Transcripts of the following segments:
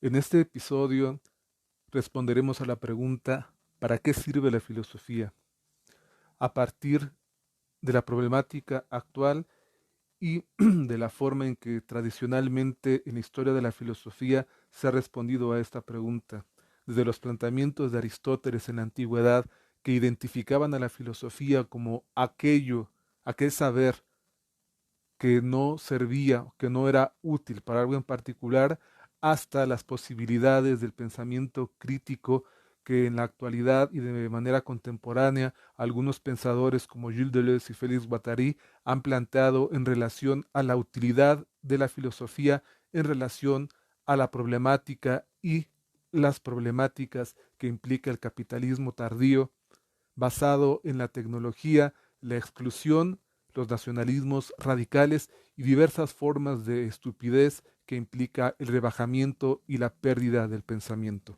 En este episodio responderemos a la pregunta ¿para qué sirve la filosofía? A partir de la problemática actual y de la forma en que tradicionalmente en la historia de la filosofía se ha respondido a esta pregunta, desde los planteamientos de Aristóteles en la antigüedad que identificaban a la filosofía como aquel saber que no servía, que no era útil para algo en particular, hasta las posibilidades del pensamiento crítico que en la actualidad y de manera contemporánea algunos pensadores como Gilles Deleuze y Félix Guattari han planteado en relación a la utilidad de la filosofía, en relación a la problemática y las problemáticas que implica el capitalismo tardío basado en la tecnología, la exclusión, los nacionalismos radicales y diversas formas de estupidez que implica el rebajamiento y la pérdida del pensamiento.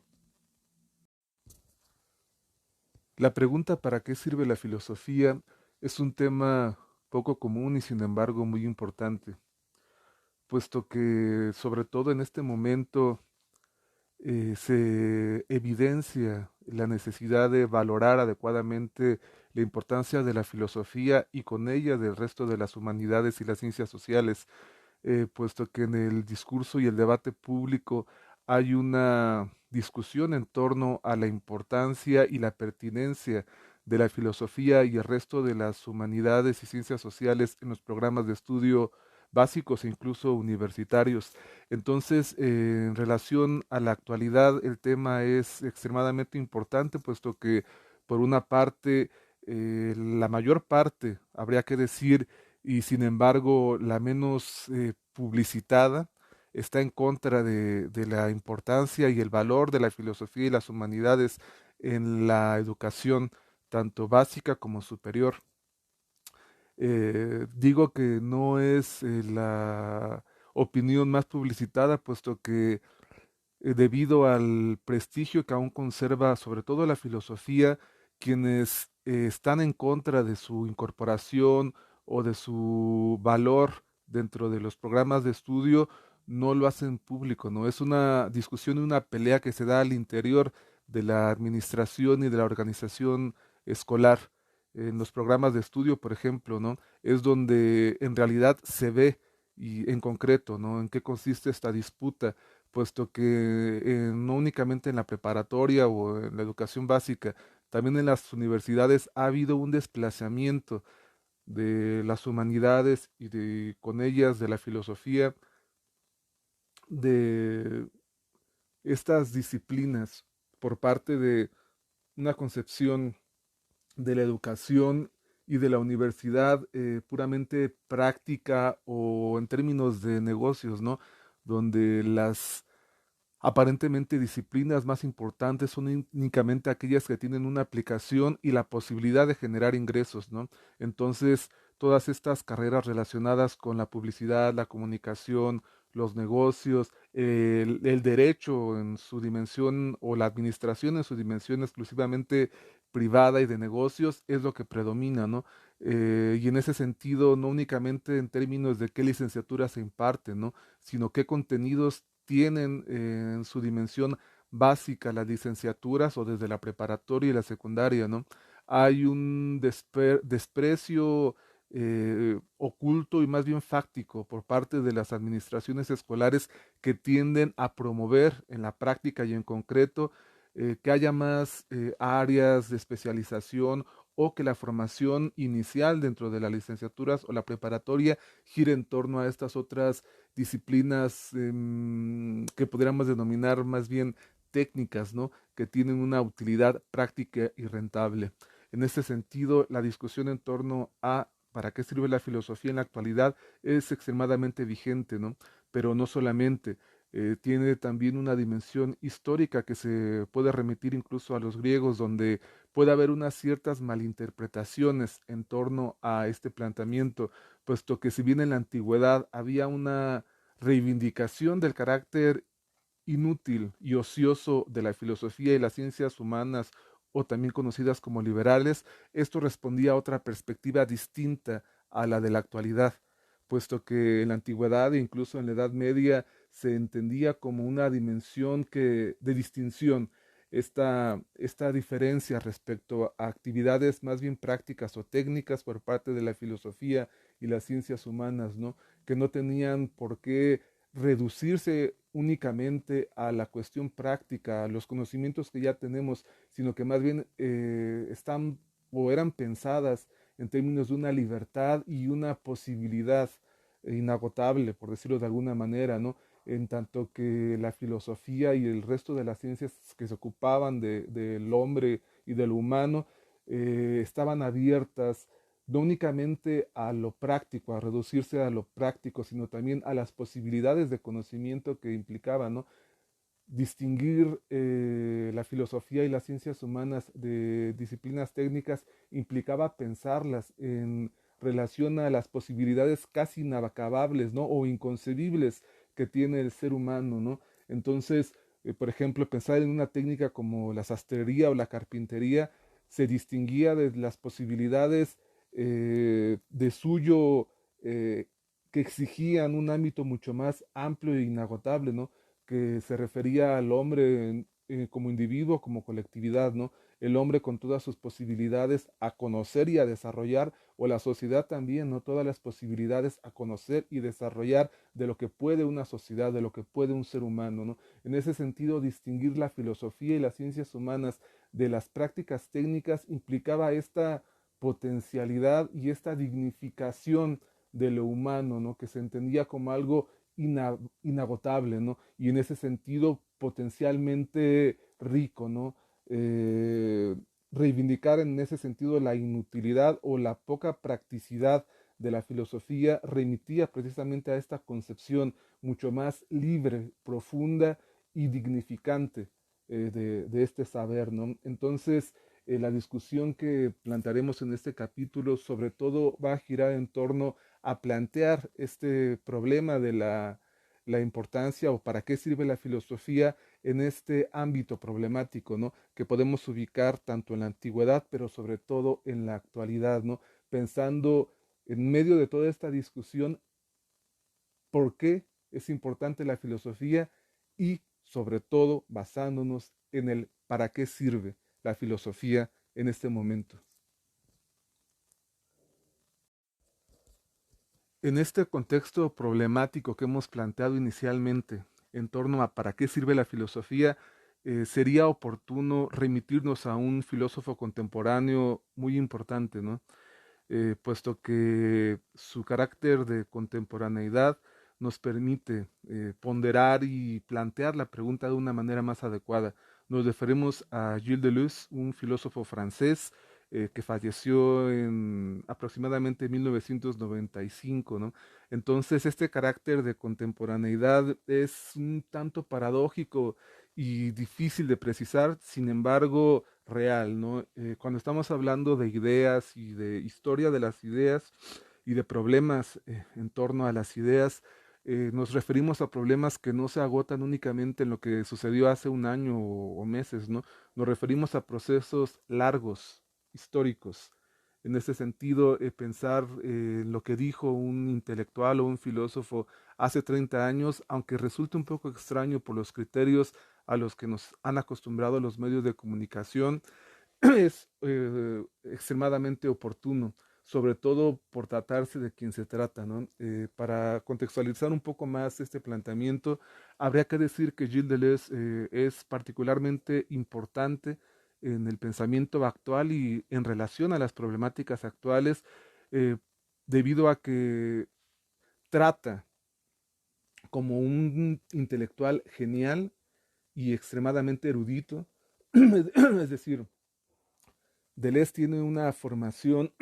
La pregunta ¿para qué sirve la filosofía? Es un tema poco común y sin embargo muy importante, puesto que sobre todo en este momento se evidencia la necesidad de valorar adecuadamente la importancia de la filosofía y con ella del resto de las humanidades y las ciencias sociales, puesto que en el discurso y el debate público hay una discusión en torno a la importancia y la pertinencia de la filosofía y el resto de las humanidades y ciencias sociales en los programas de estudio básicos e incluso universitarios. Entonces, en relación a la actualidad, el tema es extremadamente importante, puesto que, por una parte, la mayor parte, habría que decir, y sin embargo la menos publicitada, está en contra de la importancia y el valor de la filosofía y las humanidades en la educación, tanto básica como superior. Digo que no es la opinión más publicitada, puesto que debido al prestigio que aún conserva, sobre todo la filosofía, quienes están en contra de su incorporación o de su valor dentro de los programas de estudio, no lo hacen público, ¿no? Es una discusión y una pelea que se da al interior de la administración y de la organización escolar. En los programas de estudio, por ejemplo, ¿no? Es donde en realidad se ve y en concreto, ¿no? En qué consiste esta disputa, puesto que no únicamente en la preparatoria o en la educación básica, también en las universidades ha habido un desplazamiento de las humanidades y con ellas de la filosofía, de estas disciplinas por parte de una concepción de la educación y de la universidad puramente práctica o en términos de negocios, ¿no? Donde las aparentemente disciplinas más importantes son únicamente aquellas que tienen una aplicación y la posibilidad de generar ingresos, ¿no? Entonces, todas estas carreras relacionadas con la publicidad, la comunicación, los negocios, el derecho en su dimensión o la administración en su dimensión exclusivamente privada y de negocios es lo que predomina, ¿no? Y en ese sentido, no únicamente en términos de qué licenciatura se imparte, ¿no? Sino qué contenidos tienen en su dimensión básica las licenciaturas o desde la preparatoria y la secundaria, ¿no? Hay un desprecio oculto y más bien fáctico por parte de las administraciones escolares que tienden a promover en la práctica y en concreto que haya más áreas de especialización o que la formación inicial dentro de las licenciaturas o la preparatoria gire en torno a estas otras disciplinas que podríamos denominar más bien técnicas, ¿no? Que tienen una utilidad práctica y rentable. En este sentido, la discusión en torno a para qué sirve la filosofía en la actualidad es extremadamente vigente, ¿no? Pero no solamente, tiene también una dimensión histórica que se puede remitir incluso a los griegos, donde puede haber unas ciertas malinterpretaciones en torno a este planteamiento, puesto que si bien en la antigüedad había una reivindicación del carácter inútil y ocioso de la filosofía y las ciencias humanas, o también conocidas como liberales, esto respondía a otra perspectiva distinta a la de la actualidad, puesto que en la antigüedad e incluso en la Edad Media se entendía como una dimensión de distinción, esta diferencia respecto a actividades más bien prácticas o técnicas por parte de la filosofía y las ciencias humanas, ¿no? Que no tenían por qué reducirse únicamente a la cuestión práctica, a los conocimientos que ya tenemos, sino que más bien están o eran pensadas en términos de una libertad y una posibilidad inagotable, por decirlo de alguna manera, ¿no? En tanto que la filosofía y el resto de las ciencias que se ocupaban del hombre y del humano estaban abiertas no únicamente a lo práctico, a reducirse a lo práctico, sino también a las posibilidades de conocimiento que implicaban, ¿no? Distinguir la filosofía y las ciencias humanas de disciplinas técnicas implicaba pensarlas en relación a las posibilidades casi inacabables, ¿no? O inconcebibles que tiene el ser humano, ¿no? Entonces, por ejemplo, pensar en una técnica como la sastrería o la carpintería se distinguía de las posibilidades de suyo que exigían un ámbito mucho más amplio e inagotable, ¿no? Que se refería al hombre como individuo, como colectividad, ¿no? El hombre con todas sus posibilidades a conocer y a desarrollar, o la sociedad también, ¿no? Todas las posibilidades a conocer y desarrollar de lo que puede una sociedad, de lo que puede un ser humano, ¿no? En ese sentido, distinguir la filosofía y las ciencias humanas de las prácticas técnicas implicaba esta potencialidad y esta dignificación de lo humano, ¿no? Que se entendía como algo inagotable, ¿no? Y en ese sentido potencialmente rico, ¿no? Eh, Reivindicar en ese sentido la inutilidad o la poca practicidad de la filosofía remitía precisamente a esta concepción mucho más libre, profunda y dignificante de este saber, ¿no? Entonces, la discusión que plantearemos en este capítulo sobre todo va a girar en torno a plantear este problema de la importancia o para qué sirve la filosofía en este ámbito problemático, ¿no? Que podemos ubicar tanto en la antigüedad, pero sobre todo en la actualidad, ¿no? Pensando en medio de toda esta discusión por qué es importante la filosofía y sobre todo basándonos en el para qué sirve la filosofía en este momento. En este contexto problemático que hemos planteado inicialmente en torno a para qué sirve la filosofía, sería oportuno remitirnos a un filósofo contemporáneo muy importante, ¿no? Puesto que su carácter de contemporaneidad nos permite ponderar y plantear la pregunta de una manera más adecuada. Nos referimos a Gilles Deleuze, un filósofo francés que falleció en aproximadamente 1995, ¿no? Entonces, este carácter de contemporaneidad es un tanto paradójico y difícil de precisar, sin embargo, real, ¿no? Cuando estamos hablando de ideas y de historia de las ideas y de problemas en torno a las ideas, nos referimos a problemas que no se agotan únicamente en lo que sucedió hace un año o meses, ¿no? Nos referimos a procesos largos, históricos. En ese sentido, pensar en lo que dijo un intelectual o un filósofo hace 30 años, aunque resulte un poco extraño por los criterios a los que nos han acostumbrado los medios de comunicación, es extremadamente oportuno, sobre todo por tratarse de quien se trata, ¿no? Para contextualizar un poco más este planteamiento, habría que decir que Gilles Deleuze es particularmente importante en el pensamiento actual y en relación a las problemáticas actuales, eh, debido a que trata como un intelectual genial y extremadamente erudito, es decir, Deleuze tiene una formación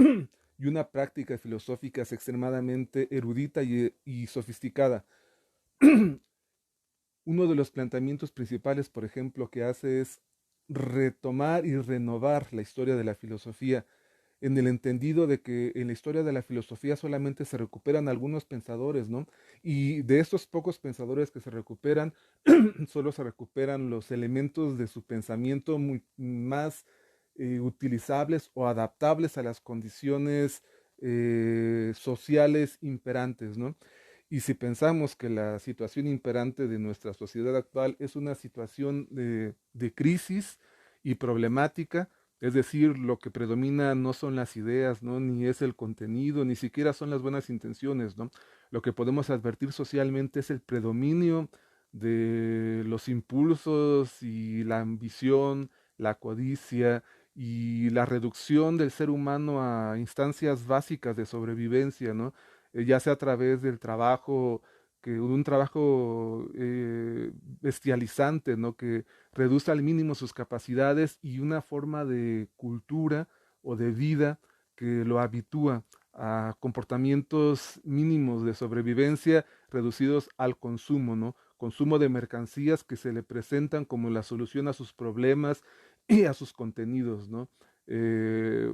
y una práctica filosófica extremadamente erudita y sofisticada. Uno de los planteamientos principales, por ejemplo, que hace es retomar y renovar la historia de la filosofía, en el entendido de que en la historia de la filosofía solamente se recuperan algunos pensadores, ¿no? Y de estos pocos pensadores que se recuperan, solo se recuperan los elementos de su pensamiento más utilizables o adaptables a las condiciones sociales imperantes, ¿no? Y si pensamos que la situación imperante de nuestra sociedad actual es una situación de crisis y problemática, es decir, lo que predomina no son las ideas, ¿no? Ni es el contenido, ni siquiera son las buenas intenciones, ¿no? Lo que podemos advertir socialmente es el predominio de los impulsos y la ambición, la codicia y la reducción del ser humano a instancias básicas de sobrevivencia, ¿no? Ya sea a través del trabajo, que un trabajo bestializante, ¿no? Que reduce al mínimo sus capacidades y una forma de cultura o de vida que lo habitúa a comportamientos mínimos de sobrevivencia reducidos al consumo, ¿no? Consumo de mercancías que se le presentan como la solución a sus problemas y a sus contenidos, ¿no?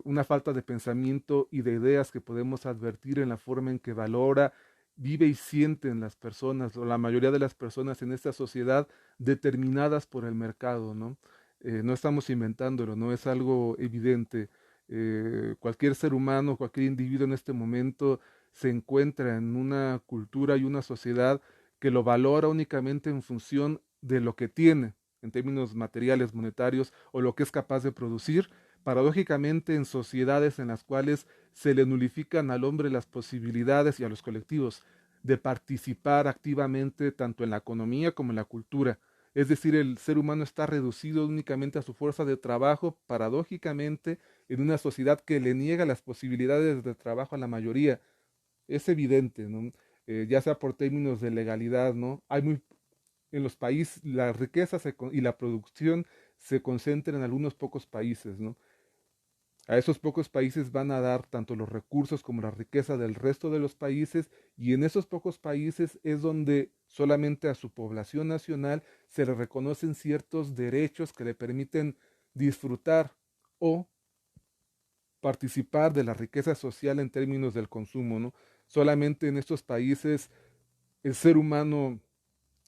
Una falta de pensamiento y de ideas que podemos advertir en la forma en que valora, vive y sienten las personas, o la mayoría de las personas en esta sociedad, determinadas por el mercado, ¿no? No estamos inventándolo, no es algo evidente. Cualquier ser humano, cualquier individuo en este momento se encuentra en una cultura y una sociedad que lo valora únicamente en función de lo que tiene, en términos materiales, monetarios, o lo que es capaz de producir, paradójicamente en sociedades en las cuales se le nulifican al hombre las posibilidades y a los colectivos de participar activamente tanto en la economía como en la cultura. Es decir, el ser humano está reducido únicamente a su fuerza de trabajo, paradójicamente, en una sociedad que le niega las posibilidades de trabajo a la mayoría. Es evidente, ¿no? Ya sea por términos de legalidad, ¿no? En los países, la riqueza y la producción se concentran en algunos pocos países, ¿no? A esos pocos países van a dar tanto los recursos como la riqueza del resto de los países, y en esos pocos países es donde solamente a su población nacional se le reconocen ciertos derechos que le permiten disfrutar o participar de la riqueza social en términos del consumo, ¿no? Solamente en estos países el ser humano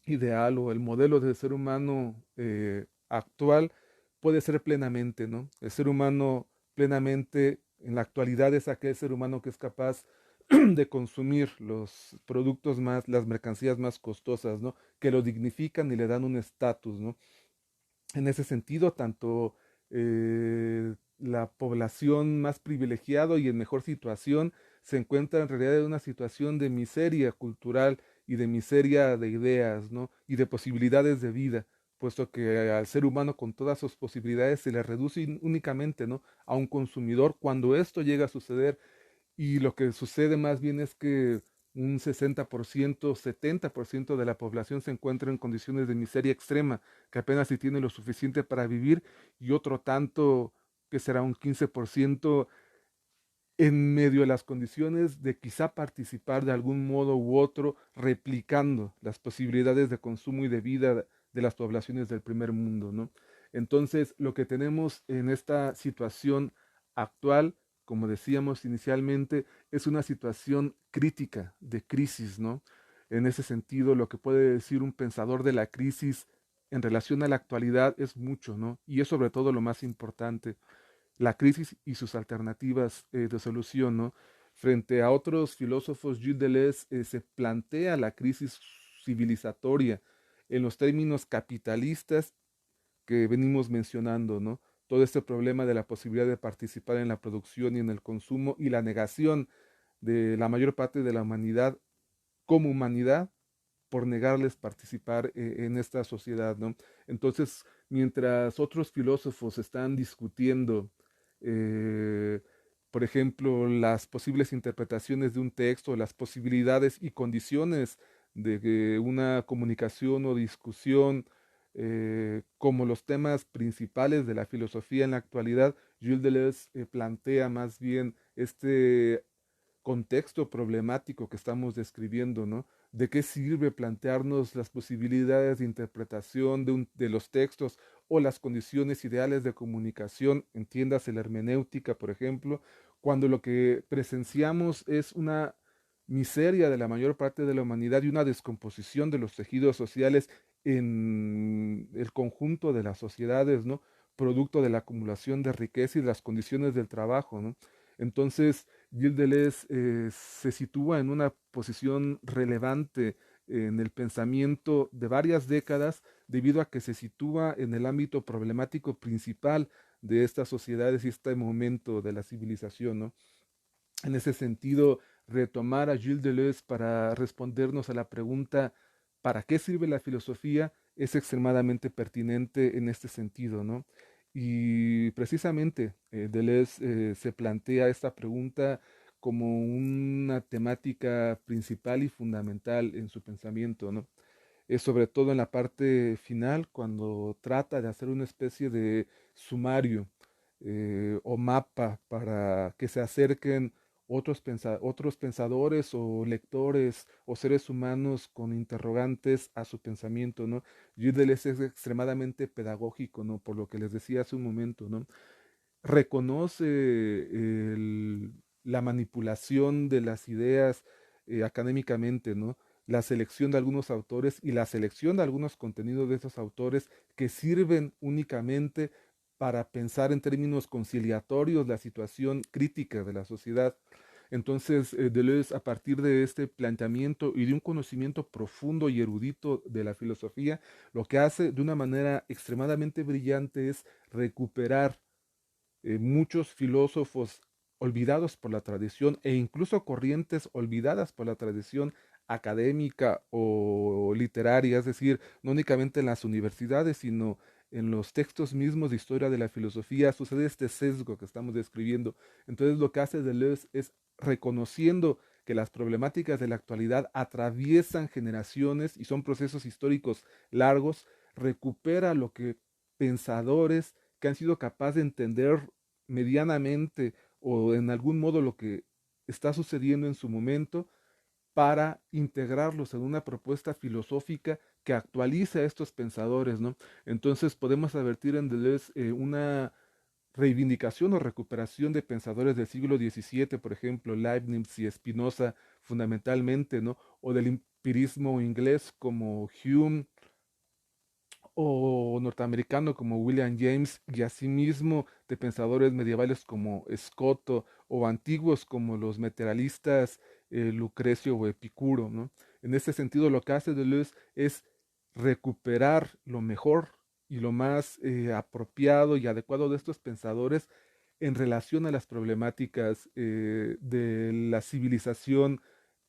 ideal o el modelo del ser humano actual puede ser plenamente, ¿no? El ser humano plenamente en la actualidad es aquel ser humano que es capaz de consumir los productos más, las mercancías más costosas, ¿no? Que lo dignifican y le dan un estatus, ¿no? En ese sentido, tanto la población más privilegiada y en mejor situación se encuentra en realidad en una situación de miseria cultural y de miseria de ideas, ¿no? Y de posibilidades de vida, puesto que al ser humano con todas sus posibilidades se le reduce únicamente, ¿no? A un consumidor cuando esto llega a suceder, y lo que sucede más bien es que un 60%, 70% de la población se encuentra en condiciones de miseria extrema, que apenas si tiene lo suficiente para vivir, y otro tanto, que será un 15%, en medio de las condiciones de quizá participar de algún modo u otro, replicando las posibilidades de consumo y de vida de las poblaciones del primer mundo, ¿no? Entonces, lo que tenemos en esta situación actual, como decíamos inicialmente, es una situación crítica, de crisis, ¿no? En ese sentido, lo que puede decir un pensador de la crisis en relación a la actualidad es mucho, ¿no? Y es sobre todo lo más importante, la crisis y sus alternativas de solución, ¿no? Frente a otros filósofos, Gilles Deleuze se plantea la crisis civilizatoria en los términos capitalistas que venimos mencionando, ¿no? Todo este problema de la posibilidad de participar en la producción y en el consumo, y la negación de la mayor parte de la humanidad como humanidad por negarles participar en esta sociedad, ¿no? Entonces, mientras otros filósofos están discutiendo, eh, por ejemplo, las posibles interpretaciones de un texto, las posibilidades y condiciones de una comunicación o discusión, como los temas principales de la filosofía en la actualidad, Gilles Deleuze plantea más bien este contexto problemático que estamos describiendo, ¿no? ¿De qué sirve plantearnos las posibilidades de interpretación de los textos o las condiciones ideales de comunicación, entiéndase la hermenéutica, por ejemplo, cuando lo que presenciamos es una miseria de la mayor parte de la humanidad y una descomposición de los tejidos sociales en el conjunto de las sociedades, ¿no? Producto de la acumulación de riqueza y de las condiciones del trabajo, ¿no? Entonces, Gilles Deleuze se sitúa en una posición relevante en el pensamiento de varias décadas debido a que se sitúa en el ámbito problemático principal de estas sociedades y este momento de la civilización, ¿no? En ese sentido, retomar a Gilles Deleuze para respondernos a la pregunta ¿para qué sirve la filosofía? Es extremadamente pertinente en este sentido, ¿no? Y precisamente Deleuze se plantea esta pregunta como una temática principal y fundamental en su pensamiento, ¿no? Es sobre todo en la parte final, cuando trata de hacer una especie de sumario o mapa para que se acerquen otros pensadores o lectores o seres humanos con interrogantes a su pensamiento, ¿no? Gilles es extremadamente pedagógico, ¿no? Por lo que les decía hace un momento, ¿no? Reconoce la manipulación de las ideas académicamente, ¿no? La selección de algunos autores y la selección de algunos contenidos de esos autores que sirven únicamente para pensar en términos conciliatorios la situación crítica de la sociedad. Entonces, Deleuze, a partir de este planteamiento y de un conocimiento profundo y erudito de la filosofía, lo que hace de una manera extremadamente brillante es recuperar muchos filósofos olvidados por la tradición e incluso corrientes olvidadas por la tradición académica o literaria, es decir, no únicamente en las universidades, sino en los textos mismos de historia de la filosofía, sucede este sesgo que estamos describiendo. Entonces lo que hace Deleuze es reconociendo que las problemáticas de la actualidad atraviesan generaciones y son procesos históricos largos, recupera lo que pensadores que han sido capaces de entender medianamente o en algún modo lo que está sucediendo en su momento para integrarlos en una propuesta filosófica que actualice a estos pensadores, ¿no? Entonces podemos advertir en Deleuze una reivindicación o recuperación de pensadores del siglo XVII, por ejemplo, Leibniz y Spinoza fundamentalmente, ¿no? O del empirismo inglés como Hume o norteamericano como William James y asimismo de pensadores medievales como Escoto o antiguos como los materialistas Lucrecio o Epicuro, ¿no? En este sentido, lo que hace Deleuze es recuperar lo mejor y lo más apropiado y adecuado de estos pensadores en relación a las problemáticas de la civilización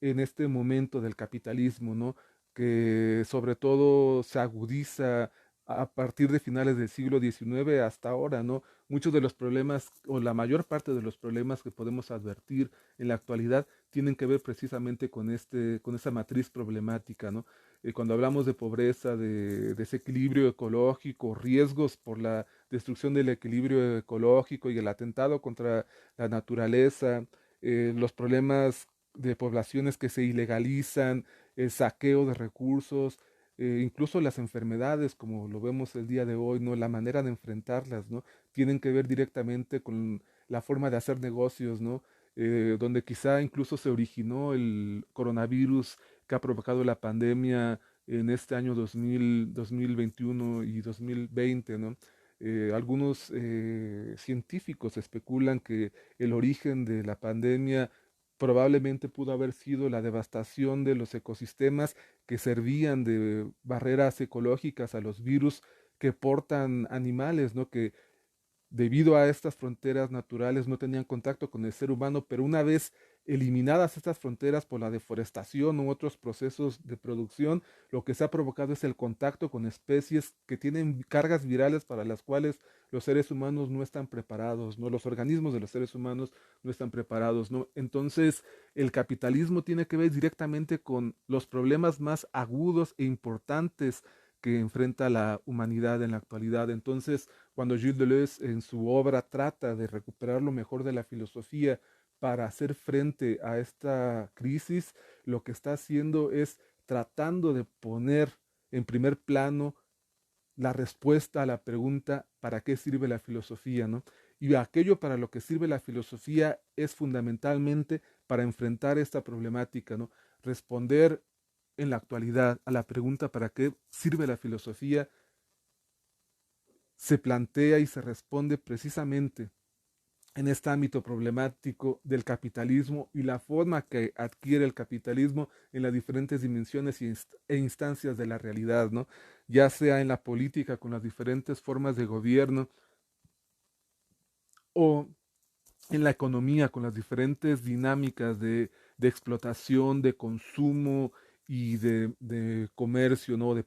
en este momento del capitalismo, ¿no? Que sobre todo se agudiza a partir de finales del siglo XIX hasta ahora, ¿no? Muchos de los problemas, o la mayor parte de los problemas que podemos advertir en la actualidad, tienen que ver precisamente con esa matriz problemática, ¿no? Cuando hablamos de pobreza, de desequilibrio ecológico, riesgos por la destrucción del equilibrio ecológico y el atentado contra la naturaleza, los problemas de poblaciones que se ilegalizan, el saqueo de recursos, incluso las enfermedades, como lo vemos el día de hoy, ¿no? La manera de enfrentarlas, ¿no? Tienen que ver directamente con la forma de hacer negocios, ¿no? Donde quizá incluso se originó el coronavirus que ha provocado la pandemia en este año 2021 y 2020, ¿no? Algunos científicos especulan que el origen de la pandemia probablemente pudo haber sido la devastación de los ecosistemas que servían de barreras ecológicas a los virus que portan animales, ¿no? Que debido a estas fronteras naturales no tenían contacto con el ser humano, pero una vez eliminadas estas fronteras por la deforestación u otros procesos de producción, lo que se ha provocado es el contacto con especies que tienen cargas virales para las cuales los seres humanos no están preparados, ¿no? Los organismos de los seres humanos no están preparados, ¿no? Entonces, el capitalismo tiene que ver directamente con los problemas más agudos e importantes que enfrenta la humanidad en la actualidad. Entonces, cuando Gilles Deleuze en su obra trata de recuperar lo mejor de la filosofía para hacer frente a esta crisis, lo que está haciendo es tratando de poner en primer plano la respuesta a la pregunta ¿para qué sirve la filosofía? ¿No? Y aquello para lo que sirve la filosofía es fundamentalmente para enfrentar esta problemática, ¿no? Responder en la actualidad a la pregunta ¿para qué sirve la filosofía? Se plantea y se responde precisamente en este ámbito problemático del capitalismo y la forma que adquiere el capitalismo en las diferentes dimensiones e instancias de la realidad, ¿no? Ya sea en la política con las diferentes formas de gobierno o en la economía con las diferentes dinámicas de explotación, de consumo y de comercio, ¿no? De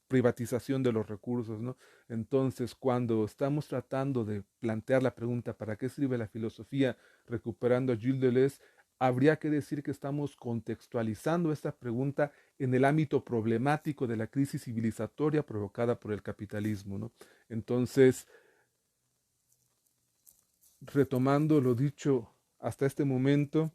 privatización de los recursos, ¿no? Entonces, cuando estamos tratando de plantear la pregunta ¿para qué sirve la filosofía? Recuperando a Gilles Deleuze, habría que decir que estamos contextualizando esta pregunta en el ámbito problemático de la crisis civilizatoria provocada por el capitalismo, ¿no? Entonces, retomando lo dicho hasta este momento,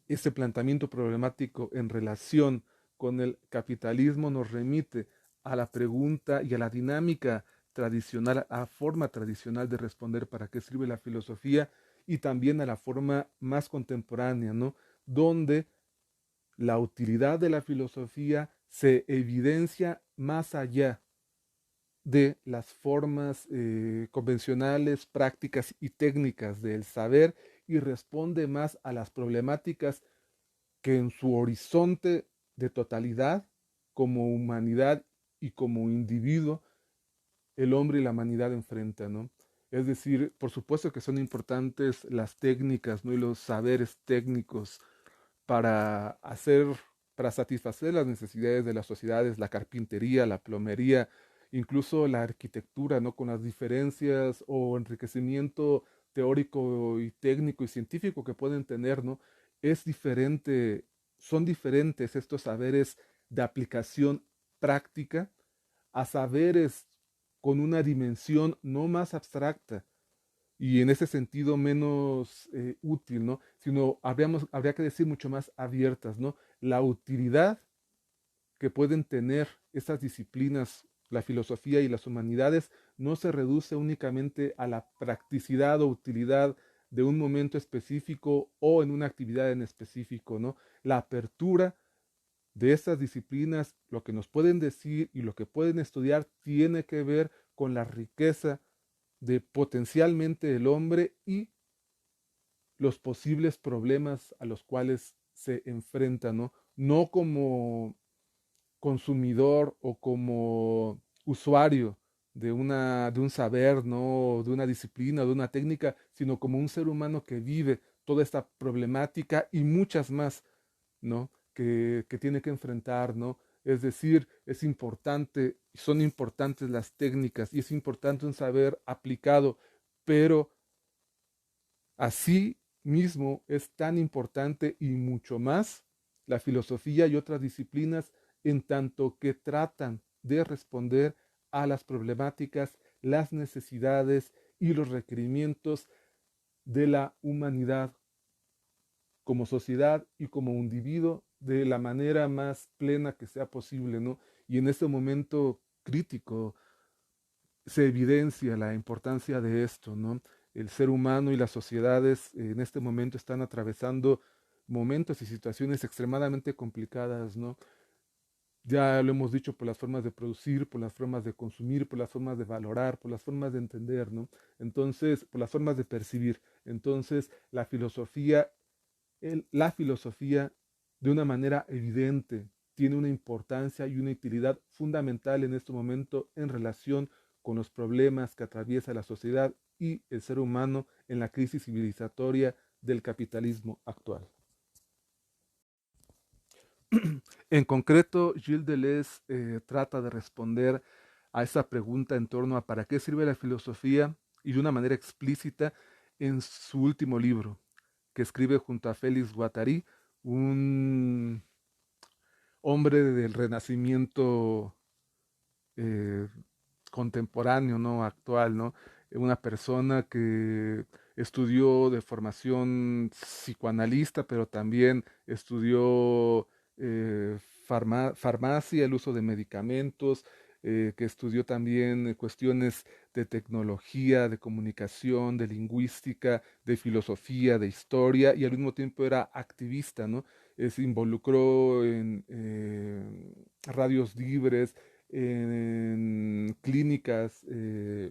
este planteamiento problemático en relación con el capitalismo nos remite a la pregunta y a la dinámica tradicional, a forma tradicional de responder para qué sirve la filosofía y también a la forma más contemporánea, ¿no? Donde la utilidad de la filosofía se evidencia más allá de las formas convencionales, prácticas y técnicas del saber y responde más a las problemáticas que en su horizonte de totalidad, como humanidad y como individuo, el hombre y la humanidad enfrentan, ¿no? Es decir, por supuesto que son importantes las técnicas, ¿no? Y los saberes técnicos para hacer, para satisfacer las necesidades de las sociedades, la carpintería, la plomería, incluso la arquitectura, ¿no? Con las diferencias o enriquecimiento teórico y técnico y científico que pueden tener, ¿no? Es diferente, son diferentes estos saberes de aplicación práctica a saberes con una dimensión no más abstracta, y en ese sentido menos útil, ¿no? Sino habría que decir mucho más abiertas, ¿no? La utilidad que pueden tener estas disciplinas, la filosofía y las humanidades, no se reduce únicamente a la practicidad o utilidad de un momento específico o en una actividad en específico, ¿no? La apertura de estas disciplinas, lo que nos pueden decir y lo que pueden estudiar tiene que ver con la riqueza de potencialmente el hombre y los posibles problemas a los cuales se enfrenta, ¿no? No como consumidor o como usuario de un saber, ¿no? De una disciplina, de una técnica, sino como un ser humano que vive toda esta problemática y muchas más, ¿no? Que tiene que enfrentar, ¿no? Es decir, es importante, son importantes las técnicas y es importante un saber aplicado, pero así mismo es tan importante y mucho más la filosofía y otras disciplinas en tanto que tratan de responder a las problemáticas, las necesidades y los requerimientos de la humanidad como sociedad y como individuo de la manera más plena que sea posible, ¿no? Y en este momento crítico se evidencia la importancia de esto, ¿no? El ser humano y las sociedades en este momento están atravesando momentos y situaciones extremadamente complicadas, ¿no? Ya lo hemos dicho por las formas de producir, por las formas de consumir, por las formas de valorar, por las formas de entender, ¿no? Entonces, por las formas de percibir. Entonces, la filosofía, de una manera evidente, tiene una importancia y una utilidad fundamental en este momento en relación con los problemas que atraviesa la sociedad y el ser humano en la crisis civilizatoria del capitalismo actual. En concreto, Gilles Deleuze trata de responder a esa pregunta en torno a para qué sirve la filosofía y de una manera explícita en su último libro, que escribe junto a Félix Guattari, un hombre del renacimiento eh, contemporáneo, ¿no? Actual, ¿no? Una persona que estudió de formación psicoanalista, pero también estudió farmacia, el uso de medicamentos, que estudió también cuestiones de tecnología, de comunicación, de lingüística, de filosofía, de historia, y al mismo tiempo era activista, ¿no? Se involucró en radios libres, en clínicas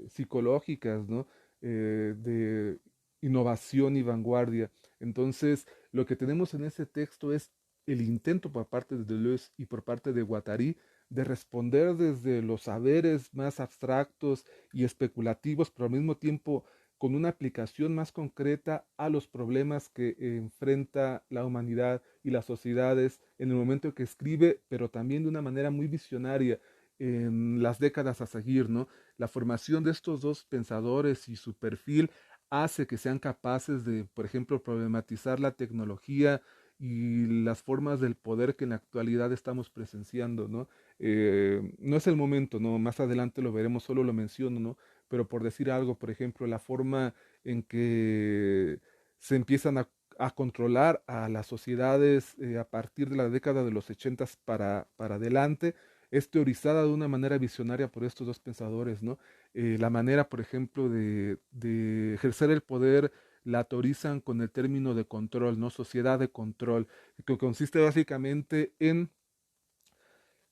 psicológicas, ¿no? De innovación y vanguardia. Entonces, lo que tenemos en ese texto es el intento por parte de Deleuze y por parte de Guattari de responder desde los saberes más abstractos y especulativos, pero al mismo tiempo con una aplicación más concreta a los problemas que enfrenta la humanidad y las sociedades en el momento que escribe, pero también de una manera muy visionaria en las décadas a seguir, ¿no? La formación de estos dos pensadores y su perfil hace que sean capaces de, por ejemplo, problematizar la tecnología y las formas del poder que en la actualidad estamos presenciando, ¿no? No es el momento, ¿no? Más adelante lo veremos, solo lo menciono, ¿no? Pero por decir algo, por ejemplo, la forma en que se empiezan a controlar a las sociedades a partir de la década de los 80 para adelante, es teorizada de una manera visionaria por estos dos pensadores, ¿no? La manera, por ejemplo, de ejercer el poder la teorizan con el término de control, ¿no? Sociedad de control, que consiste básicamente en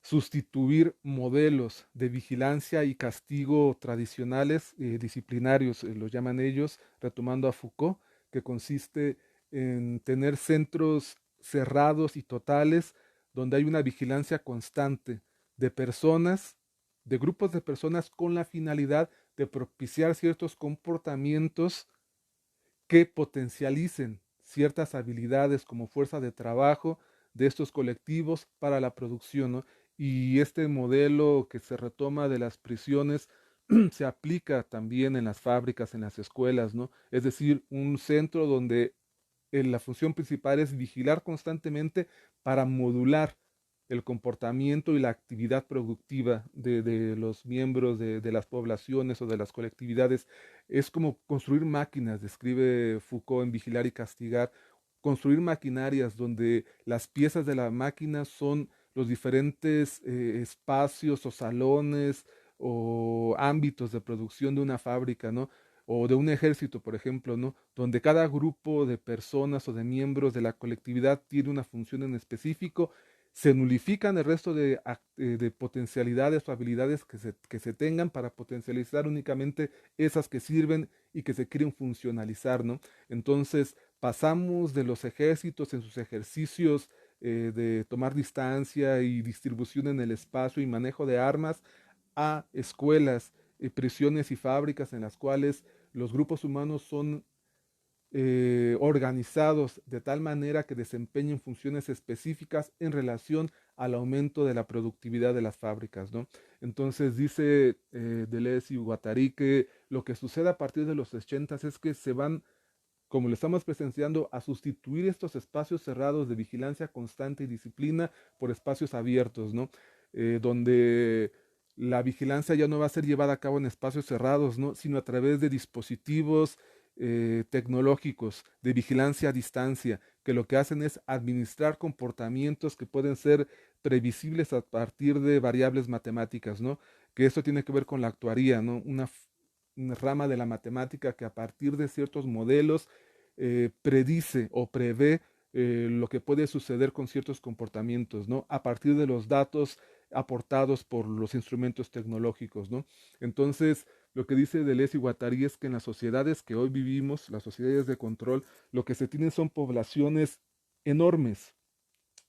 sustituir modelos de vigilancia y castigo tradicionales, disciplinarios, los llaman ellos, retomando a Foucault, que consiste en tener centros cerrados y totales donde hay una vigilancia constante de personas, de grupos de personas con la finalidad de propiciar ciertos comportamientos que potencialicen ciertas habilidades como fuerza de trabajo de estos colectivos para la producción, ¿no? Y este modelo que se retoma de las prisiones se aplica también en las fábricas, en las escuelas, ¿no? Es decir, un centro donde la función principal es vigilar constantemente para modular el comportamiento y la actividad productiva de los miembros de las poblaciones o de las colectividades. Es como construir máquinas, describe Foucault en Vigilar y Castigar, construir maquinarias donde las piezas de la máquina son los diferentes espacios o salones o ámbitos de producción de una fábrica, ¿no? O de un ejército, por ejemplo, ¿no? Donde cada grupo de personas o de miembros de la colectividad tiene una función en específico, se nulifican el resto de potencialidades o habilidades que se tengan para potencializar únicamente esas que sirven y que se quieren funcionalizar, ¿no? Entonces, pasamos de los ejércitos en sus ejercicios de tomar distancia y distribución en el espacio y manejo de armas a escuelas, prisiones y fábricas en las cuales los grupos humanos son organizados de tal manera que desempeñen funciones específicas en relación al aumento de la productividad de las fábricas, ¿no? Entonces dice Deleuze y Guattari que lo que sucede a partir de los 80 es que se van, como lo estamos presenciando, a sustituir estos espacios cerrados de vigilancia constante y disciplina por espacios abiertos, ¿no? Donde la vigilancia ya no va a ser llevada a cabo en espacios cerrados, ¿no? Sino a través de dispositivos tecnológicos de vigilancia a distancia, que lo que hacen es administrar comportamientos que pueden ser previsibles a partir de variables matemáticas, ¿no? Que esto tiene que ver con la actuaría, ¿no? Una rama de la matemática que a partir de ciertos modelos predice o prevé lo que puede suceder con ciertos comportamientos, ¿no? A partir de los datos aportados por los instrumentos tecnológicos, ¿no? Entonces, lo que dice Deleuze y Guattari es que en las sociedades que hoy vivimos, las sociedades de control, lo que se tienen son poblaciones enormes,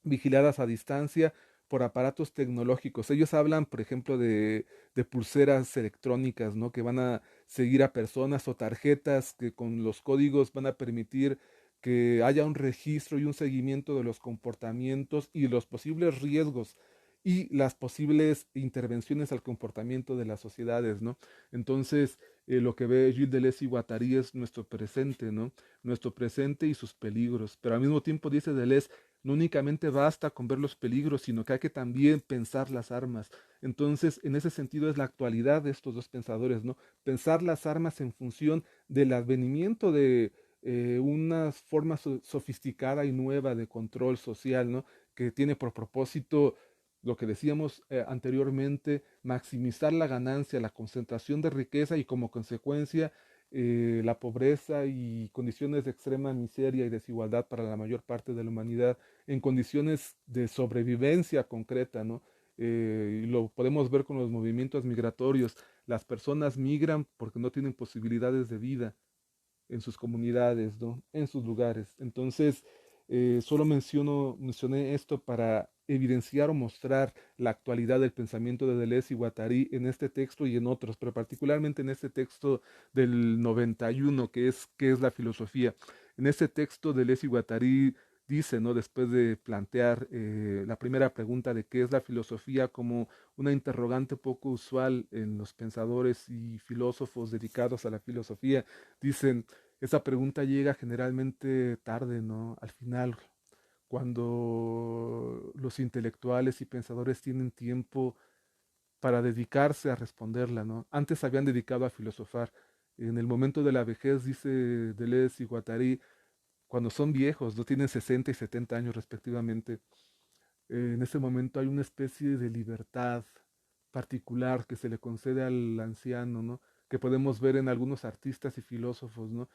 vigiladas a distancia por aparatos tecnológicos. Ellos hablan, por ejemplo, de pulseras electrónicas, ¿no? Que van a seguir a personas o tarjetas que con los códigos van a permitir que haya un registro y un seguimiento de los comportamientos y los posibles riesgos y las posibles intervenciones al comportamiento de las sociedades, ¿no? Entonces, lo que ve Gilles Deleuze y Guattari es nuestro presente, ¿no? Nuestro presente y sus peligros. Pero al mismo tiempo dice Deleuze, no únicamente basta con ver los peligros, sino que hay que también pensar las armas. Entonces, en ese sentido es la actualidad de estos dos pensadores, ¿no? Pensar las armas en función del advenimiento de una forma sofisticada y nueva de control social, ¿no? Que tiene por propósito lo que decíamos anteriormente, maximizar la ganancia, la concentración de riqueza y como consecuencia la pobreza y condiciones de extrema miseria y desigualdad para la mayor parte de la humanidad en condiciones de sobrevivencia concreta, ¿no? Y lo podemos ver con los movimientos migratorios. Las personas migran porque no tienen posibilidades de vida. en sus comunidades, ¿no? En sus lugares. Entonces, solo mencioné esto para evidenciar o mostrar la actualidad del pensamiento de Deleuze y Guattari en este texto y en otros, pero particularmente en este texto del 91, que es la filosofía. En este texto Deleuze y Guattari dice, ¿no? Después de plantear la primera pregunta de qué es la filosofía como una interrogante poco usual en los pensadores y filósofos dedicados a la filosofía, dicen, esa pregunta llega generalmente tarde, ¿no? Al final, cuando los intelectuales y pensadores tienen tiempo para dedicarse a responderla, ¿no? Antes habían dedicado a filosofar. En el momento de la vejez, dice Deleuze y Guattari, cuando son viejos, no tienen 60 y 70 años respectivamente, en ese momento hay una especie de libertad particular que se le concede al anciano, ¿no? Que podemos ver en algunos artistas y filósofos, ¿no?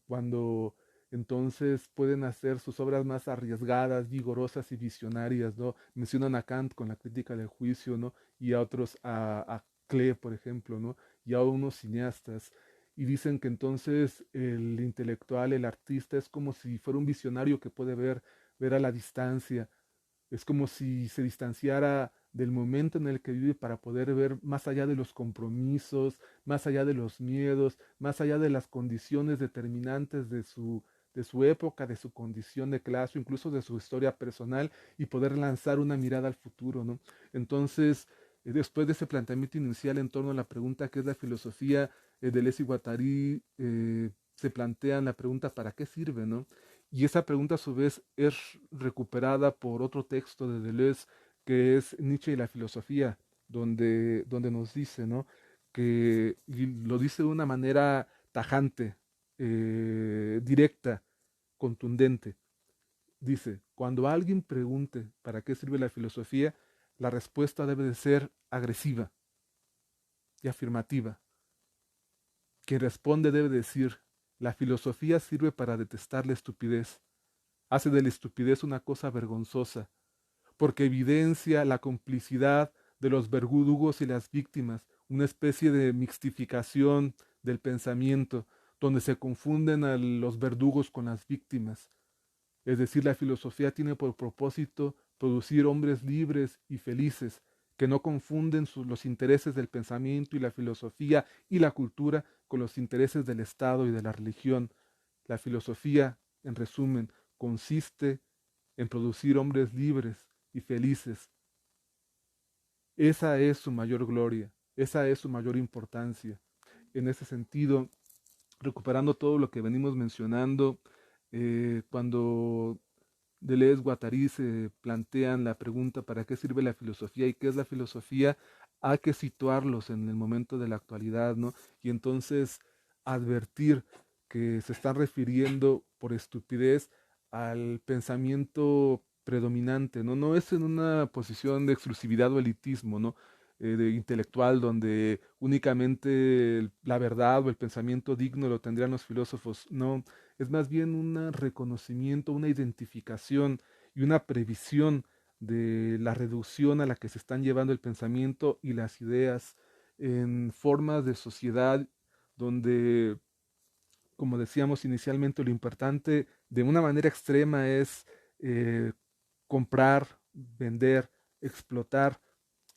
Cuando entonces pueden hacer sus obras más arriesgadas, vigorosas y visionarias, ¿no? Mencionan a Kant con la crítica del juicio, ¿no? Y a otros, a Klee, por ejemplo, ¿no? Y a unos cineastas. Y dicen que entonces el intelectual, el artista, es como si fuera un visionario que puede ver a la distancia, es como si se distanciara del momento en el que vive para poder ver más allá de los compromisos, más allá de los miedos, más allá de las condiciones determinantes de su época, de su condición de clase, incluso de su historia personal, y poder lanzar una mirada al futuro, ¿no? Entonces, después de ese planteamiento inicial en torno a la pregunta ¿qué es la filosofía? Deleuze y Guattari se plantean la pregunta ¿para qué sirve? ¿No? Y esa pregunta a su vez es recuperada por otro texto de Deleuze que es Nietzsche y la filosofía, donde nos dice, ¿no? Que y lo dice de una manera tajante, directa, contundente. Dice, cuando alguien pregunte para qué sirve la filosofía, la respuesta debe de ser agresiva y afirmativa. Quien responde debe decir, la filosofía sirve para detestar la estupidez, hace de la estupidez una cosa vergonzosa, porque evidencia la complicidad de los verdugos y las víctimas, una especie de mixtificación del pensamiento, donde se confunden a los verdugos con las víctimas. Es decir, la filosofía tiene por propósito producir hombres libres y felices, que no confunden los intereses del pensamiento y la filosofía y la cultura con los intereses del Estado y de la religión. La filosofía, en resumen, consiste en producir hombres libres y felices. Esa es su mayor gloria, esa es su mayor importancia. En ese sentido, recuperando todo lo que venimos mencionando, cuando Deleuze, Guattari se plantean la pregunta ¿para qué sirve la filosofía y qué es la filosofía? Hay que situarlos en el momento de la actualidad, ¿no? Y entonces advertir que se están refiriendo por estupidez al pensamiento predominante, ¿no? No es en una posición de exclusividad o elitismo, ¿no? De intelectual donde únicamente la verdad o el pensamiento digno lo tendrían los filósofos, no, es más bien un reconocimiento, una identificación y una previsión de la reducción a la que se están llevando el pensamiento y las ideas en formas de sociedad donde, como decíamos inicialmente, lo importante de una manera extrema es comprar, vender, explotar,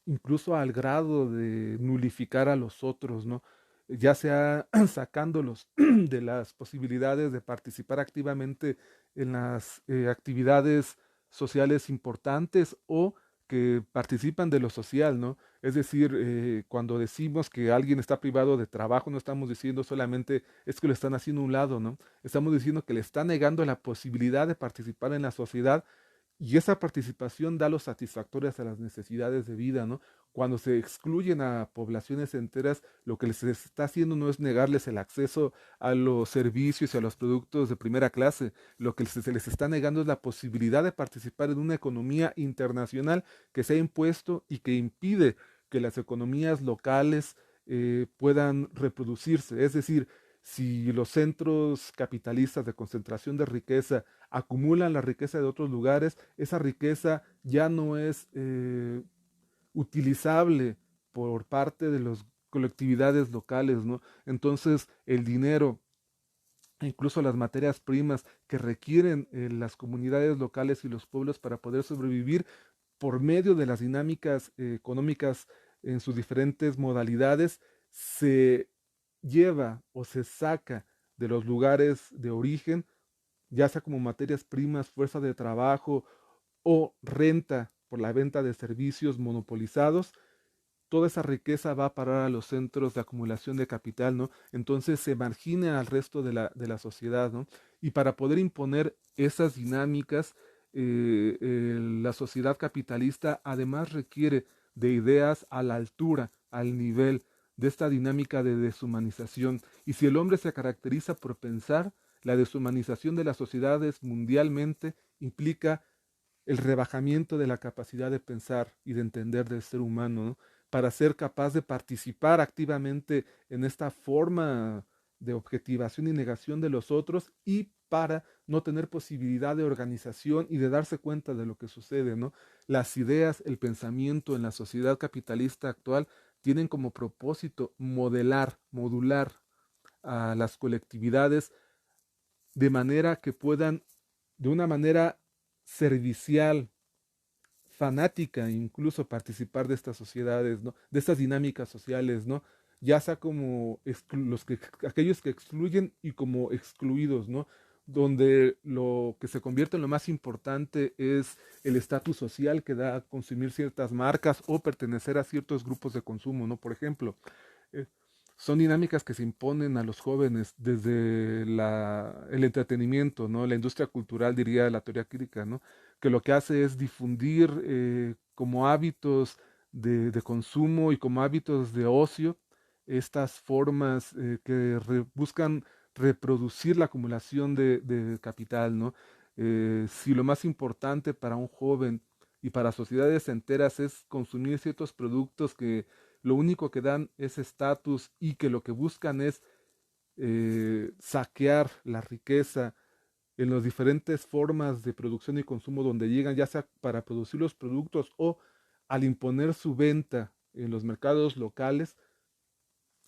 incluso al grado de nulificar a los otros, ¿no? Ya sea sacándolos de las posibilidades de participar activamente en las actividades sociales importantes o que participan de lo social, ¿no? Es decir, cuando decimos que alguien está privado de trabajo, no estamos diciendo solamente es que lo están haciendo a un lado, ¿no? Estamos diciendo que le está negando la posibilidad de participar en la sociedad y esa participación da los satisfactorios a las necesidades de vida, ¿no? Cuando se excluyen a poblaciones enteras, lo que les está haciendo no es negarles el acceso a los servicios y a los productos de primera clase, lo que se les está negando es la posibilidad de participar en una economía internacional que se ha impuesto y que impide que las economías locales puedan reproducirse. Es decir, si los centros capitalistas de concentración de riqueza acumulan la riqueza de otros lugares, esa riqueza ya no es utilizable por parte de las colectividades locales, ¿no? Entonces, el dinero e incluso las materias primas que requieren las comunidades locales y los pueblos para poder sobrevivir por medio de las dinámicas económicas en sus diferentes modalidades, se lleva o se saca de los lugares de origen, ya sea como materias primas, fuerza de trabajo o renta por la venta de servicios monopolizados. Toda esa riqueza va a parar a los centros de acumulación de capital, ¿no? Entonces se margina al resto de la sociedad, ¿no? Y para poder imponer esas dinámicas, la sociedad capitalista además requiere de ideas a la altura, al nivel de esta dinámica de deshumanización. Y si el hombre se caracteriza por pensar, la deshumanización de las sociedades mundialmente implica el rebajamiento de la capacidad de pensar y de entender del ser humano, ¿no? Para ser capaz de participar activamente en esta forma de objetivación y negación de los otros y para no tener posibilidad de organización y de darse cuenta de lo que sucede, ¿no? Las ideas, el pensamiento en la sociedad capitalista actual tienen como propósito modelar, modular a las colectividades de manera que puedan, de una manera servicial, fanática, incluso participar de estas sociedades, ¿no? De estas dinámicas sociales, ¿no? Ya sea como aquellos que excluyen y como excluidos, ¿no? Donde lo que se convierte en lo más importante es el estatus social que da a consumir ciertas marcas o pertenecer a ciertos grupos de consumo, ¿no? Por ejemplo, eh, son dinámicas que se imponen a los jóvenes desde el entretenimiento, ¿no? La industria cultural, diría la teoría crítica, ¿no? Que lo que hace es difundir como hábitos de consumo y como hábitos de ocio estas formas buscan reproducir la acumulación de capital, ¿no? Si lo más importante para un joven y para sociedades enteras es consumir ciertos productos que lo único que dan es estatus y que lo que buscan es saquear la riqueza en las diferentes formas de producción y consumo donde llegan, ya sea para producir los productos o al imponer su venta en los mercados locales,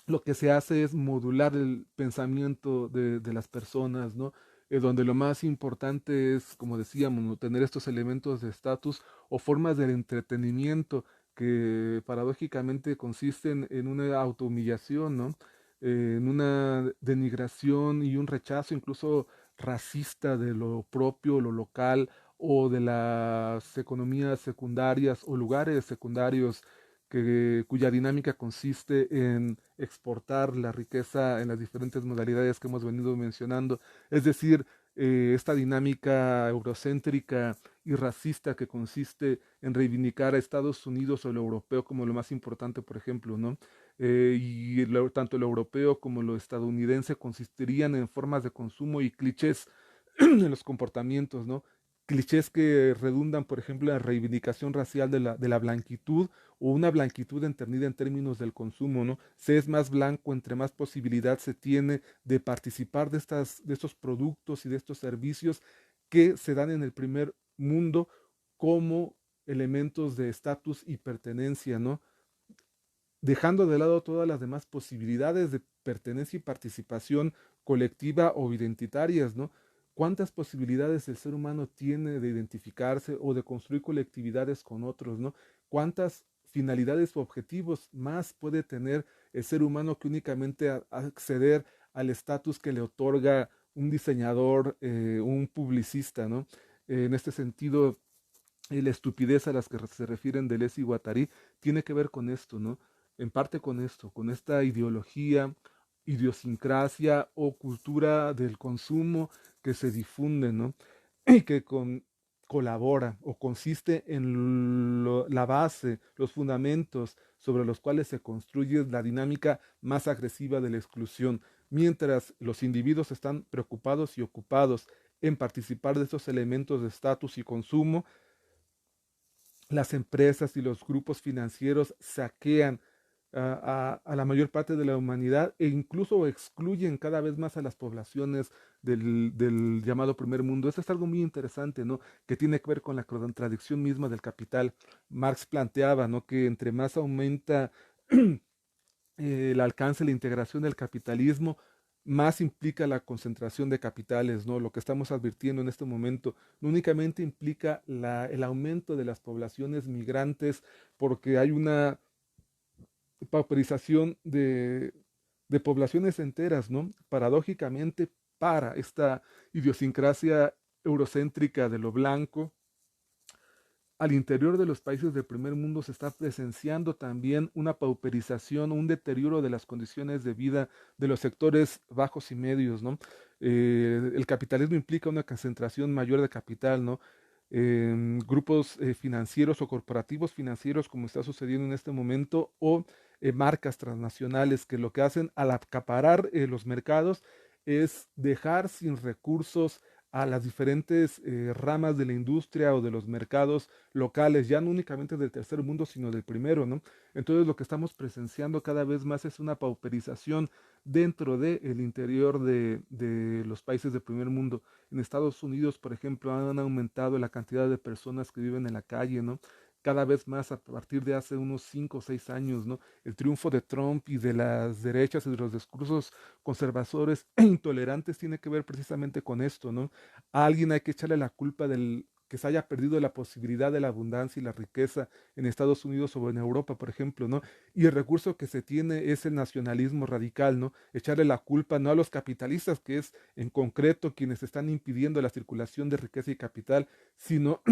lo que se hace es modular el pensamiento de las personas, ¿no? Donde lo más importante es, como decíamos, ¿no? Tener estos elementos de estatus o formas del entretenimiento que paradójicamente consisten en una autohumillación, ¿no? En una denigración y un rechazo incluso racista de lo propio, lo local o de las economías secundarias o lugares secundarios cuya dinámica consiste en exportar la riqueza en las diferentes modalidades que hemos venido mencionando. Es decir, esta dinámica eurocéntrica y racista que consiste en reivindicar a Estados Unidos o lo europeo como lo más importante, por ejemplo, ¿no? Tanto lo europeo como lo estadounidense consistirían en formas de consumo y clichés en los comportamientos, ¿no? Clichés que redundan, por ejemplo, en la reivindicación racial de la blanquitud o una blanquitud entendida en términos del consumo, ¿no? Se es más blanco entre más posibilidad se tiene de participar de estos productos y de estos servicios que se dan en el primer mundo como elementos de estatus y pertenencia, ¿no? Dejando de lado todas las demás posibilidades de pertenencia y participación colectiva o identitarias, ¿no? ¿Cuántas posibilidades el ser humano tiene de identificarse o de construir colectividades con otros, ¿no? ¿Cuántas finalidades o objetivos más puede tener el ser humano que únicamente acceder al estatus que le otorga un diseñador, un publicista, ¿no? En este sentido, la estupidez a las que se refieren Deleuze y Guattari tiene que ver con esto, ¿no? En parte con esto, con esta ideología, idiosincrasia o cultura del consumo que se difunde, ¿no? Y que colabora o consiste en la base, los fundamentos sobre los cuales se construye la dinámica más agresiva de la exclusión, mientras los individuos están preocupados y ocupados en participar de estos elementos de estatus y consumo, las empresas y los grupos financieros saquean a la mayor parte de la humanidad e incluso excluyen cada vez más a las poblaciones del llamado primer mundo. Eso es algo muy interesante, ¿no? Que tiene que ver con la contradicción misma del capital. Marx planteaba, ¿no? Que entre más aumenta el alcance, la integración del capitalismo, más implica la concentración de capitales, ¿no? Lo que estamos advirtiendo en este momento no únicamente implica el aumento de las poblaciones migrantes, porque hay una pauperización de poblaciones enteras, ¿no? Paradójicamente, para esta idiosincrasia eurocéntrica de lo blanco, al interior de los países del primer mundo se está presenciando también una pauperización, un deterioro de las condiciones de vida de los sectores bajos y medios, ¿no? El capitalismo implica una concentración mayor de capital, ¿no? Grupos financieros o corporativos financieros, como está sucediendo en este momento, o marcas transnacionales que lo que hacen al acaparar los mercados es dejar sin recursos a las diferentes ramas de la industria o de los mercados locales, ya no únicamente del tercer mundo, sino del primero, ¿no? Entonces lo que estamos presenciando cada vez más es una pauperización dentro del interior de los países del primer mundo. En Estados Unidos, por ejemplo, han aumentado la cantidad de personas que viven en la calle, ¿no? Cada vez más a partir de hace unos 5 o 6 años, ¿no? El triunfo de Trump y de las derechas y de los discursos conservadores e intolerantes tiene que ver precisamente con esto, ¿no? A alguien hay que echarle la culpa del que se haya perdido la posibilidad de la abundancia y la riqueza en Estados Unidos o en Europa, por ejemplo, ¿no? Y el recurso que se tiene es el nacionalismo radical, ¿no? Echarle la culpa no a los capitalistas, que es en concreto quienes están impidiendo la circulación de riqueza y capital, sino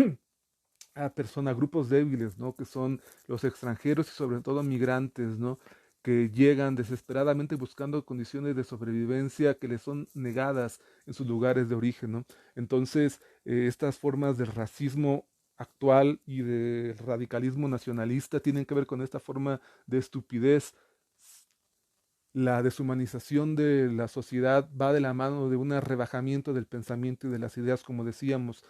a personas, grupos débiles, ¿no? Que son los extranjeros y sobre todo migrantes, ¿no? Que llegan desesperadamente buscando condiciones de sobrevivencia que les son negadas en sus lugares de origen, ¿no? Entonces, estas formas de racismo actual y de radicalismo nacionalista tienen que ver con esta forma de estupidez. La deshumanización de la sociedad va de la mano de un rebajamiento del pensamiento y de las ideas, como decíamos,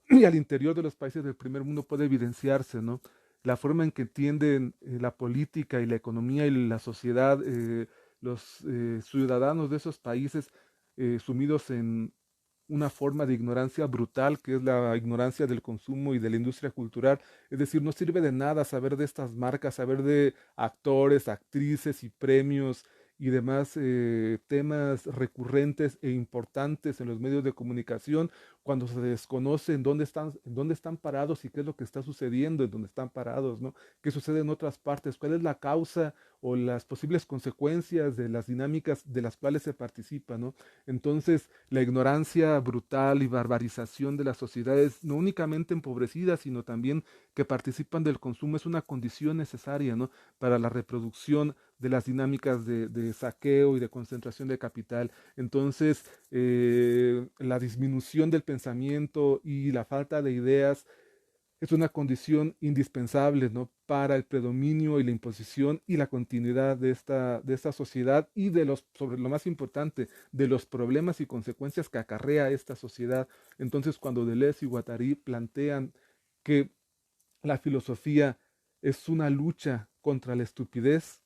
y al interior de los países del primer mundo puede evidenciarse, ¿no? La forma en que entienden la política y la economía y la sociedad, los ciudadanos de esos países sumidos en una forma de ignorancia brutal, que es la ignorancia del consumo y de la industria cultural. Es decir, no sirve de nada saber de estas marcas, saber de actores, actrices y premios y demás temas recurrentes e importantes en los medios de comunicación cuando se desconoce en dónde están parados y qué es lo que está sucediendo en dónde están parados, ¿no? ¿Qué sucede en otras partes? ¿Cuál es la causa o las posibles consecuencias de las dinámicas de las cuales se participa, ¿no? Entonces, la ignorancia brutal y barbarización de las sociedades, no únicamente empobrecidas, sino también que participan del consumo, es una condición necesaria, ¿no? Para la reproducción de las dinámicas de saqueo y de concentración de capital. Entonces, la disminución del pensamiento y la falta de ideas es una condición indispensable, ¿no? Para el predominio y la imposición y la continuidad de esta sociedad y de los, sobre lo más importante, de los problemas y consecuencias que acarrea esta sociedad. Entonces, cuando Deleuze y Guattari plantean que la filosofía es una lucha contra la estupidez,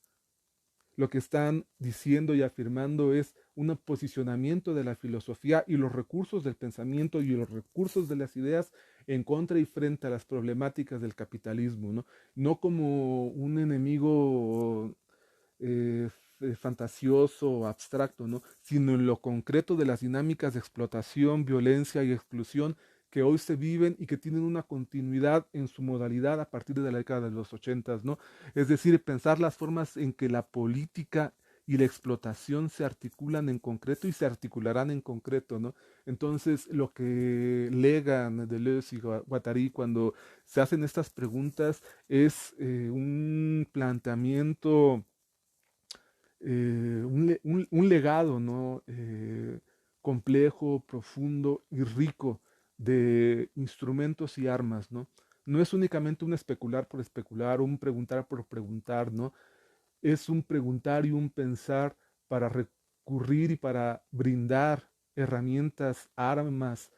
lo que están diciendo y afirmando es un posicionamiento de la filosofía y los recursos del pensamiento y los recursos de las ideas en contra y frente a las problemáticas del capitalismo, ¿no? No como un enemigo fantasioso o abstracto, ¿no? Sino en lo concreto de las dinámicas de explotación, violencia y exclusión que hoy se viven y que tienen una continuidad en su modalidad a partir de la década de los ochentas, ¿no? Es decir, pensar las formas en que la política y la explotación se articulan en concreto y se articularán en concreto, ¿no? Entonces, lo que legan Deleuze y Guattari cuando se hacen estas preguntas es un planteamiento un legado, ¿no? Complejo, profundo y rico de instrumentos y armas, ¿no? No es únicamente un especular por especular, un preguntar por preguntar, ¿no? Es un preguntar y un pensar para recurrir y para brindar herramientas, armas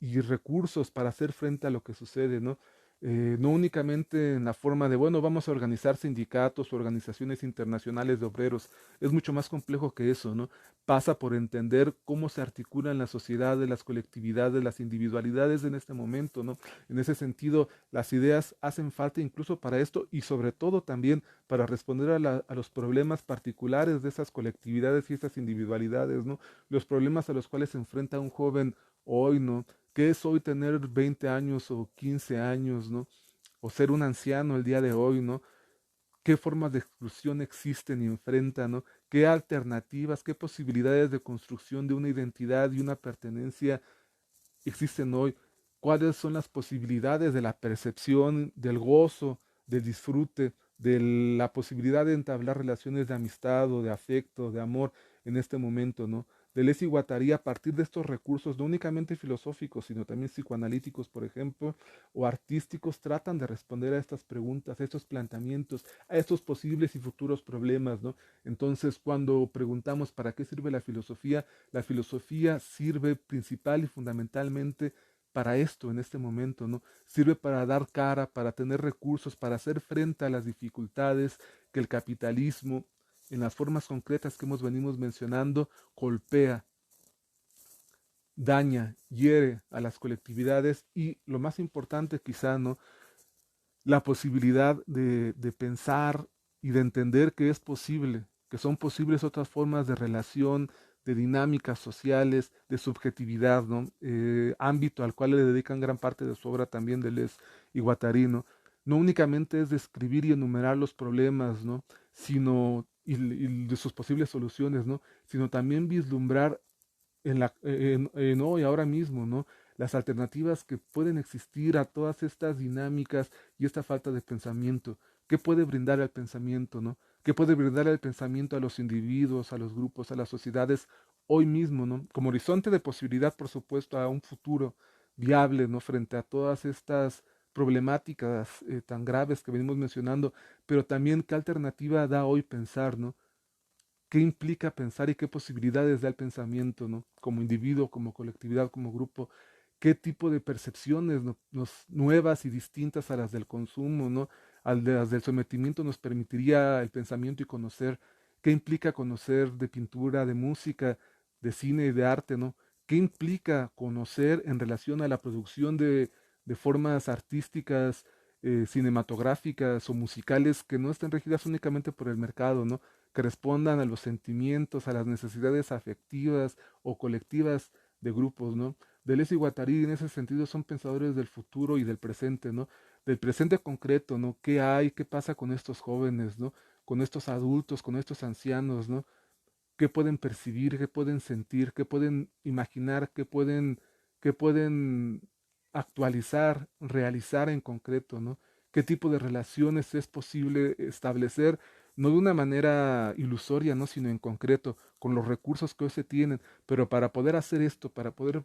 y recursos para hacer frente a lo que sucede, ¿no? no únicamente en la forma de, bueno, vamos a organizar sindicatos o organizaciones internacionales de obreros, es mucho más complejo que eso, ¿no? Pasa por entender cómo se articulan las sociedades, las colectividades, las individualidades en este momento, ¿no? En ese sentido, las ideas hacen falta incluso para esto y sobre todo también para responder a los problemas particulares de esas colectividades y esas individualidades, ¿no? Los problemas a los cuales se enfrenta un joven hoy, ¿no? ¿Qué es hoy tener 20 años o 15 años, ¿no? O ser un anciano el día de hoy, ¿no? ¿Qué formas de exclusión existen y enfrentan, ¿no? ¿Qué alternativas, qué posibilidades de construcción de una identidad y una pertenencia existen hoy? ¿Cuáles son las posibilidades de la percepción, del gozo, del disfrute, de la posibilidad de entablar relaciones de amistad o de afecto, de amor en este momento, ¿no? Deleuze y Guattari, a partir de estos recursos, no únicamente filosóficos, sino también psicoanalíticos, por ejemplo, o artísticos, tratan de responder a estas preguntas, a estos planteamientos, a estos posibles y futuros problemas, ¿no? Entonces, cuando preguntamos para qué sirve la filosofía sirve principal y fundamentalmente para esto en este momento, ¿no? Sirve para dar cara, para tener recursos, para hacer frente a las dificultades que el capitalismo, en las formas concretas que hemos venido mencionando, golpea, daña, hiere a las colectividades y lo más importante quizá, ¿no? La posibilidad de pensar y de entender que es posible, que son posibles otras formas de relación, de dinámicas sociales, de subjetividad, ¿no? Ámbito al cual le dedican gran parte de su obra también Deleuze y Guattari, ¿no? No únicamente es describir y enumerar los problemas, ¿no? Sino, y de sus posibles soluciones, ¿no? Sino también vislumbrar en hoy, ahora mismo, ¿no? Las alternativas que pueden existir a todas estas dinámicas y esta falta de pensamiento. ¿Qué puede brindar el pensamiento, ¿no? ¿Qué puede brindar el pensamiento a los individuos, a los grupos, a las sociedades hoy mismo, ¿no? Como horizonte de posibilidad, por supuesto, a un futuro viable, ¿no? Frente a todas estas problemáticas tan graves que venimos mencionando, pero también qué alternativa da hoy pensar, ¿no? ¿Qué implica pensar y qué posibilidades da el pensamiento, ¿no? Como individuo, como colectividad, como grupo? ¿Qué tipo de percepciones nuevas y distintas a las del consumo, ¿no? A las del sometimiento nos permitiría el pensamiento y conocer? ¿Qué implica conocer de pintura, de música, de cine y de arte, ¿no? ¿Qué implica conocer en relación a la producción de formas artísticas, cinematográficas o musicales que no estén regidas únicamente por el mercado, ¿no? Que respondan a los sentimientos, a las necesidades afectivas o colectivas de grupos, ¿no? Deleuze y Guattari en ese sentido son pensadores del futuro y del presente, ¿no? Del presente concreto, ¿no? ¿Qué hay? ¿Qué pasa con estos jóvenes, ¿no? Con estos adultos, con estos ancianos, ¿no? ¿Qué pueden percibir? ¿Qué pueden sentir? ¿Qué pueden imaginar? Qué pueden actualizar, realizar en concreto, ¿no? ¿Qué tipo de relaciones es posible establecer, no de una manera ilusoria, ¿no? Sino en concreto, con los recursos que hoy se tienen, pero para poder hacer esto, para poder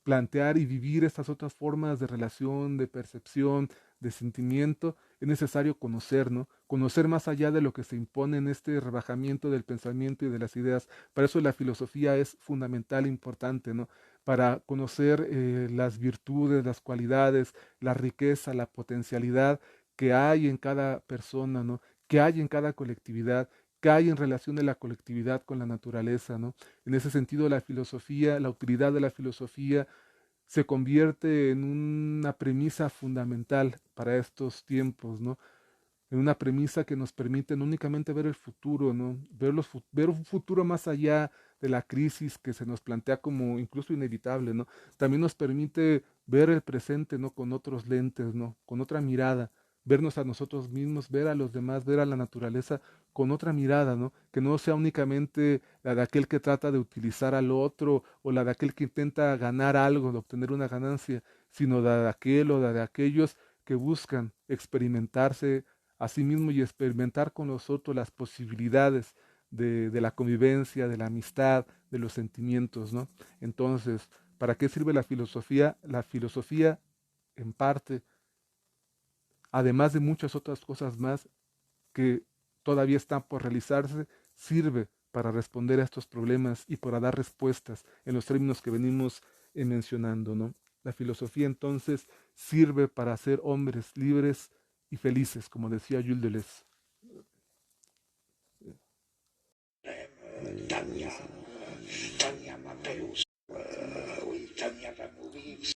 plantear y vivir estas otras formas de relación, de percepción, de sentimiento, es necesario conocer, ¿no? Conocer más allá de lo que se impone en este rebajamiento del pensamiento y de las ideas. Para eso la filosofía es fundamental e importante, ¿no? Para conocer las virtudes, las cualidades, la riqueza, la potencialidad que hay en cada persona, ¿no? Que hay en cada colectividad, que hay en relación de la colectividad con la naturaleza, ¿no? En ese sentido, la filosofía, la utilidad de la filosofía se convierte en una premisa fundamental para estos tiempos, ¿no? En una premisa que nos permite no únicamente ver el futuro, ¿no? Ver un futuro más allá de la crisis que se nos plantea como incluso inevitable, ¿no? También nos permite ver el presente, ¿no? Con otros lentes, ¿no? Con otra mirada, vernos a nosotros mismos, ver a los demás, ver a la naturaleza con otra mirada, ¿no? Que no sea únicamente la de aquel que trata de utilizar al otro o la de aquel que intenta ganar algo, de obtener una ganancia, sino la de aquel o la de aquellos que buscan experimentarse a sí mismo y experimentar con los otros las posibilidades de la convivencia, de la amistad, de los sentimientos, ¿no? Entonces, ¿para qué sirve la filosofía? La filosofía, en parte, además de muchas otras cosas más que todavía están por realizarse, sirve para responder a estos problemas y para dar respuestas en los términos que venimos mencionando, ¿no? La filosofía entonces sirve para ser hombres libres y felices, como decía Jules Deleuze. Tania, Tania Mapelus.